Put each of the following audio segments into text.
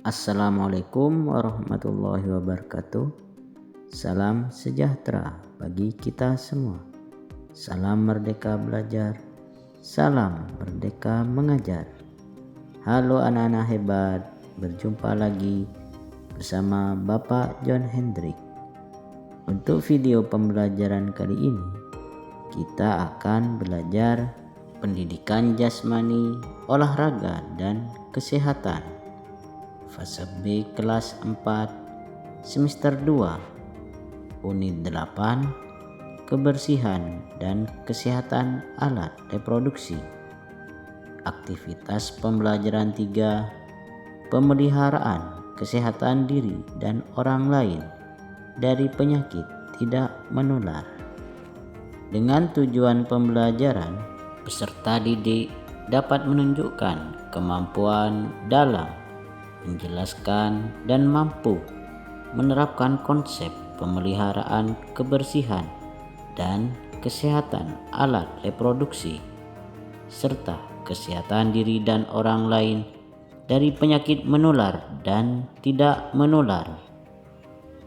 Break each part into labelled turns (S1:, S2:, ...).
S1: Assalamualaikum warahmatullahi wabarakatuh. Salam sejahtera bagi kita semua. Salam merdeka belajar. Salam merdeka mengajar. Halo anak-anak hebat, berjumpa lagi bersama Bapak John Hendrik. Untuk video pembelajaran kali ini, kita akan belajar pendidikan jasmani, olahraga, dan kesehatan. Fase B kelas 4 semester 2 unit 8 kebersihan dan kesehatan alat reproduksi. Aktivitas pembelajaran 3 pemeliharaan kesehatan diri dan orang lain dari penyakit tidak menular. Dengan tujuan pembelajaran, peserta didik dapat menunjukkan kemampuan dalam menjelaskan dan mampu menerapkan konsep pemeliharaan kebersihan dan kesehatan alat reproduksi serta kesehatan diri dan orang lain dari penyakit menular dan tidak menular.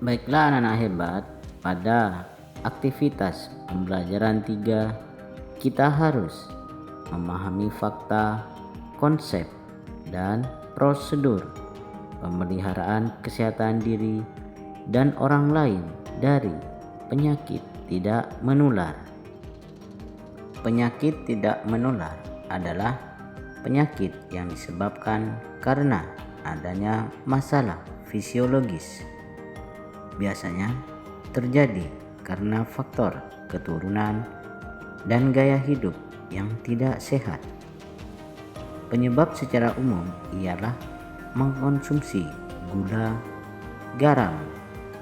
S1: Baiklah anak-anak hebat, pada aktivitas pembelajaran 3 kita harus memahami fakta, konsep, dan prosedur pemeliharaan kesehatan diri dan orang lain dari penyakit tidak menular. Penyakit tidak menular adalah penyakit yang disebabkan karena adanya masalah fisiologis. Biasanya terjadi karena faktor keturunan dan gaya hidup yang tidak sehat. Penyebab secara umum ialah mengkonsumsi gula, garam,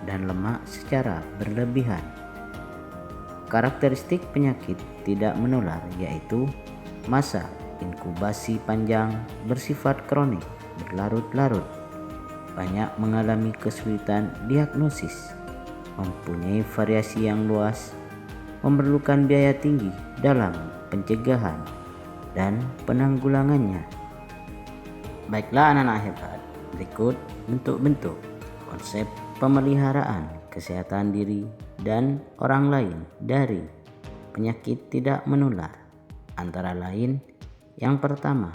S1: dan lemak secara berlebihan. Karakteristik penyakit tidak menular yaitu masa inkubasi panjang, bersifat kronik, berlarut-larut, banyak mengalami kesulitan diagnosis, mempunyai variasi yang luas, memerlukan biaya tinggi dalam pencegahan dan penanggulangannya. Baiklah anak-anak hebat, berikut bentuk-bentuk konsep pemeliharaan kesehatan diri dan orang lain dari penyakit tidak menular. Antara lain, yang pertama,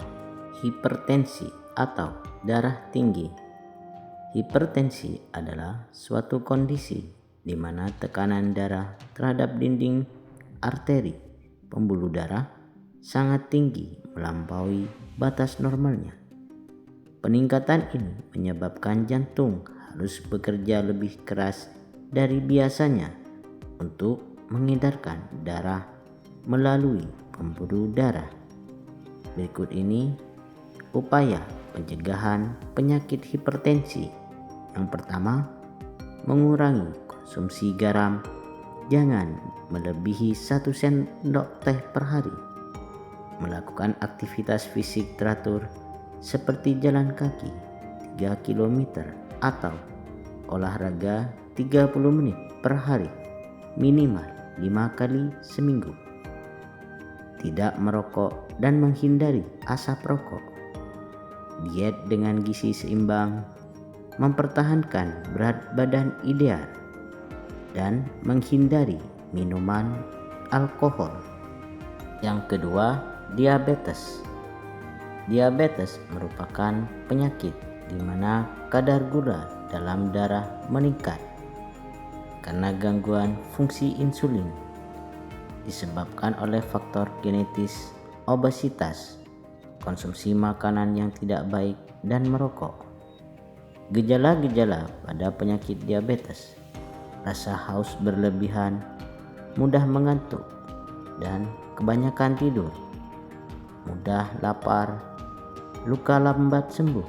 S1: hipertensi atau darah tinggi. Hipertensi adalah suatu kondisi di mana tekanan darah terhadap dinding arteri pembuluh darah sangat tinggi melampaui batas normalnya. Peningkatan ini menyebabkan jantung harus bekerja lebih keras dari biasanya untuk mengedarkan darah melalui pembuluh darah. Berikut ini upaya pencegahan penyakit hipertensi. Yang pertama, mengurangi konsumsi garam. Jangan melebihi 1 sendok teh per hari. Melakukan aktivitas fisik teratur seperti jalan kaki 3 km atau olahraga 30 menit per hari minimal 5 kali seminggu. Tidak merokok dan menghindari asap rokok. Diet dengan gizi seimbang, mempertahankan berat badan ideal, dan menghindari minuman alkohol. Yang kedua, diabetes. Diabetes merupakan penyakit di mana kadar gula dalam darah meningkat karena gangguan fungsi insulin disebabkan oleh faktor genetis, obesitas, konsumsi makanan yang tidak baik, dan merokok. Gejala-gejala pada penyakit diabetes: rasa haus berlebihan, mudah mengantuk, dan kebanyakan tidur, mudah lapar, luka lambat sembuh,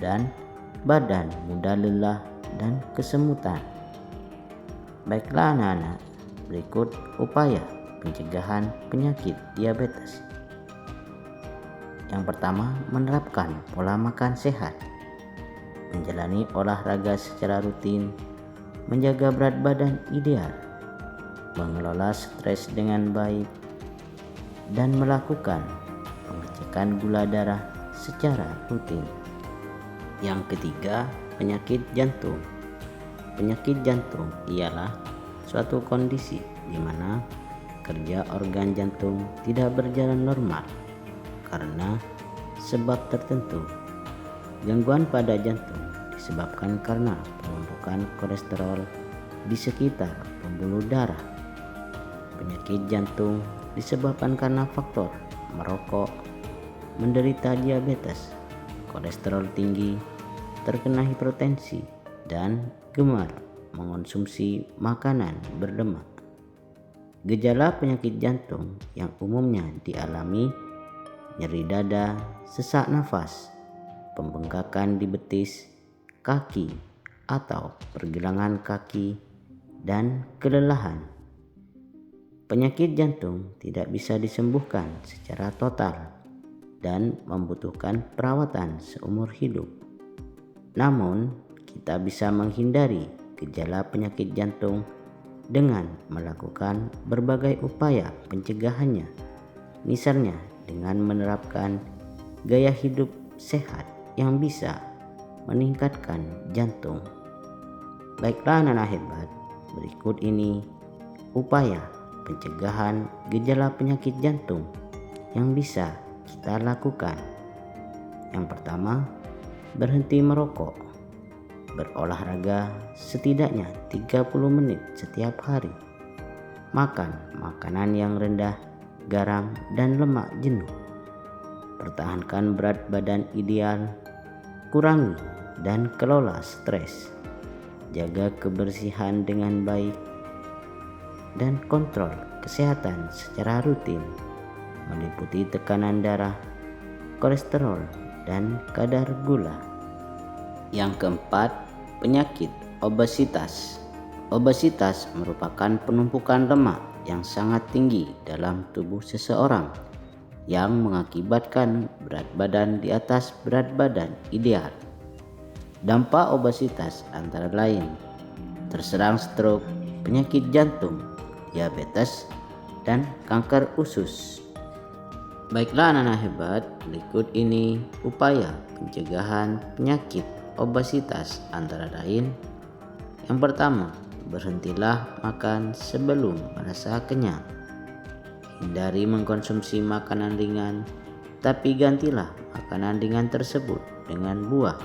S1: dan badan mudah lelah dan kesemutan. Baiklah anak-anak, berikut upaya pencegahan penyakit diabetes. Yang pertama, menerapkan pola makan sehat, menjalani olahraga secara rutin, menjaga berat badan ideal, mengelola stres dengan baik, dan melakukan pengecekan gula darah secara rutin. Yang ketiga, penyakit jantung. Penyakit jantung ialah suatu kondisi di mana kerja organ jantung tidak berjalan normal karena sebab tertentu. Gangguan pada jantung disebabkan karena penumpukan kolesterol di sekitar pembuluh darah. Penyakit jantung disebabkan karena faktor merokok, menderita diabetes, kolesterol tinggi, terkena hipertensi, dan gemar mengonsumsi makanan berlemak. Gejala penyakit jantung yang umumnya dialami nyeri dada, sesak nafas, pembengkakan di betis, kaki atau pergelangan kaki, dan kelelahan. Penyakit jantung tidak bisa disembuhkan secara total dan membutuhkan perawatan seumur hidup. Namun, kita bisa menghindari gejala penyakit jantung dengan melakukan berbagai upaya pencegahannya, misalnya dengan menerapkan gaya hidup sehat yang bisa meningkatkan jantung. Baiklah anak-anak hebat, berikut ini upaya pencegahan gejala penyakit jantung yang bisa kita lakukan. Yang pertama, berhenti merokok. Berolahraga setidaknya 30 menit setiap hari. Makan makanan yang rendah garam dan lemak jenuh. Pertahankan berat badan ideal. Kurangi dan kelola stres. Jaga kebersihan dengan baik dan kontrol kesehatan secara rutin, meliputi tekanan darah, kolesterol, dan kadar gula. Yang keempat, penyakit obesitas. Obesitas merupakan penumpukan lemak yang sangat tinggi dalam tubuh seseorang yang mengakibatkan berat badan di atas berat badan ideal. Dampak obesitas antara lain terserang stroke, penyakit jantung, diabetes, dan kanker usus. Baiklah anak-anak hebat, berikut ini upaya pencegahan penyakit obesitas antara lain. Yang pertama, berhentilah makan sebelum merasa kenyang. Hindari mengkonsumsi makanan ringan, tapi gantilah makanan ringan tersebut dengan buah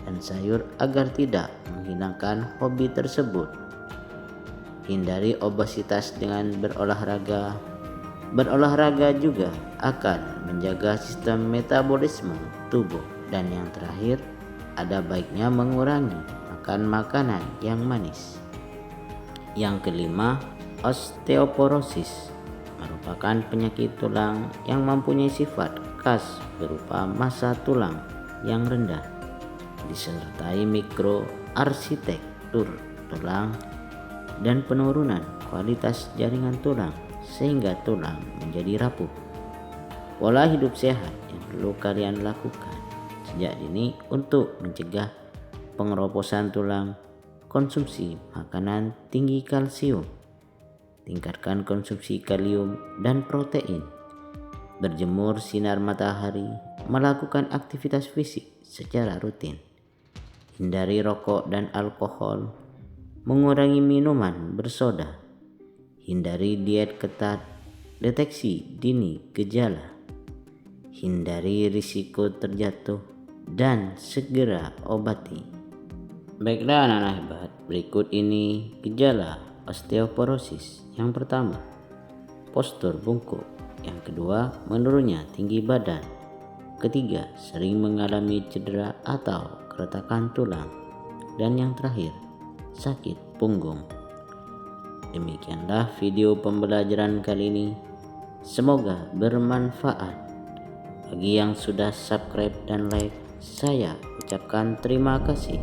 S1: dan sayur agar tidak menghilangkan hobi tersebut. Hindari obesitas dengan berolahraga. Berolahraga juga akan menjaga sistem metabolisme tubuh. Dan yang terakhir, ada baiknya mengurangi makan makanan yang manis. Yang kelima, osteoporosis merupakan penyakit tulang yang mempunyai sifat khas berupa massa tulang yang rendah, disertai mikroarsitektur tulang dan penurunan kualitas jaringan tulang sehingga tulang menjadi rapuh. Pola hidup sehat yang perlu kalian lakukan sejak dini untuk mencegah pengeroposan tulang: konsumsi makanan tinggi kalsium, tingkatkan konsumsi kalium dan protein, berjemur sinar matahari, melakukan aktivitas fisik secara rutin, hindari rokok dan alkohol, mengurangi minuman bersoda, hindari diet ketat, deteksi dini gejala, hindari risiko terjatuh, dan segera obati. Baiklah anak-anak hebat, berikut ini gejala osteoporosis. Yang pertama, postur bungkuk. Yang kedua, menurunnya tinggi badan. Ketiga, sering mengalami cedera atau keretakan tulang. Dan yang terakhir, sakit punggung. Demikianlah video pembelajaran kali ini. Semoga bermanfaat. Bagi yang sudah subscribe dan like, saya ucapkan terima kasih.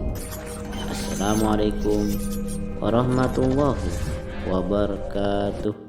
S1: Assalamualaikum warahmatullahi wabarakatuh.